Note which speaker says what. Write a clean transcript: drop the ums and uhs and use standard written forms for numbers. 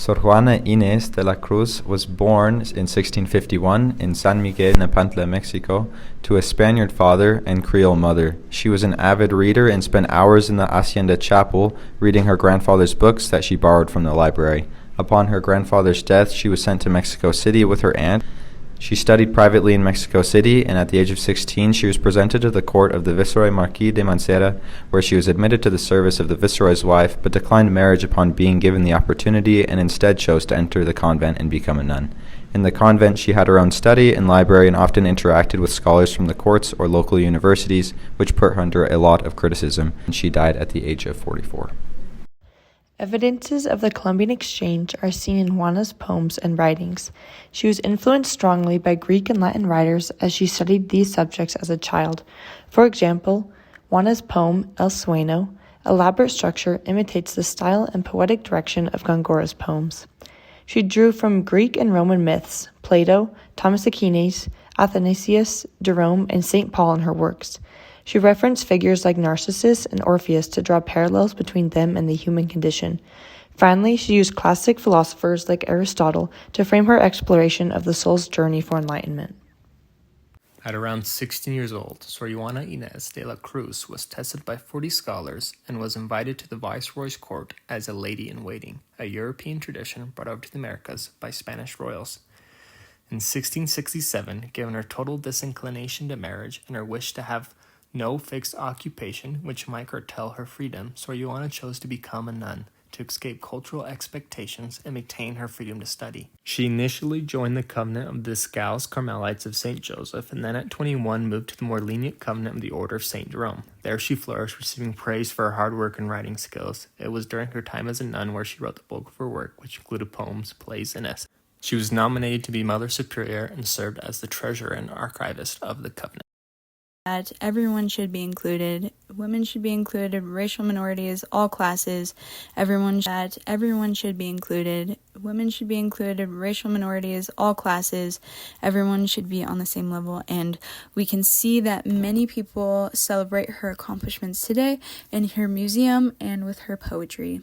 Speaker 1: Sor Juana Ines de la Cruz was born in 1651 in San Miguel Nepantla, Mexico, to a Spaniard father and Creole mother. She was an avid reader and spent hours in the Hacienda chapel reading her grandfather's books that she borrowed from the library. Upon her grandfather's death, she was sent to Mexico City with her aunt. She studied privately in Mexico City, and at the age of 16, she was presented to the court of the Viceroy Marquis de Mancera, where she was admitted to the service of the Viceroy's wife, but declined marriage upon being given the opportunity and instead chose to enter the convent and become a nun. In the convent, she had her own study and library and often interacted with scholars from the courts or local universities, which put her under a lot of criticism, and she died at the age of 44.
Speaker 2: Evidences of the Columbian exchange are seen in Juana's poems and writings. She was influenced strongly by Greek and Latin writers as she studied these subjects as a child. For example, Juana's poem, El Sueño, elaborate structure imitates the style and poetic direction of Góngора's poems. She drew from Greek and Roman myths, Plato, Thomas Aquinas, Athanasius, Jerome, and St. Paul in her works. She referenced figures like Narcissus and Orpheus to draw parallels between them and the human condition. Finally, she used classic philosophers like Aristotle to frame her exploration of the soul's journey for enlightenment.
Speaker 3: At around 16 years old, Sor Juana Ines de la Cruz was tested by 40 scholars and was invited to the Viceroy's court as a lady-in-waiting, a European tradition brought over to the Americas by Spanish royals. In 1667, given her total disinclination to marriage and her wish to have no fixed occupation which might curtail her freedom, Sor Juana chose to become a nun, to escape cultural expectations and maintain her freedom to study. She initially joined the convent of the Scouse Carmelites of St. Joseph, and then at 21 moved to the more lenient convent of the Order of St. Jerome. There she flourished, receiving praise for her hard work and writing skills. It was during her time as a nun where she wrote the bulk of her work, which included poems, plays, and essays. She was nominated to be Mother Superior and served as the treasurer and archivist of the convent.
Speaker 4: That everyone should be included, women should be included, racial minorities, all classes, everyone should be included, women should be included, racial minorities, all classes, everyone should be on the same level. And we can see that many people celebrate her accomplishments today in her museum and with her poetry.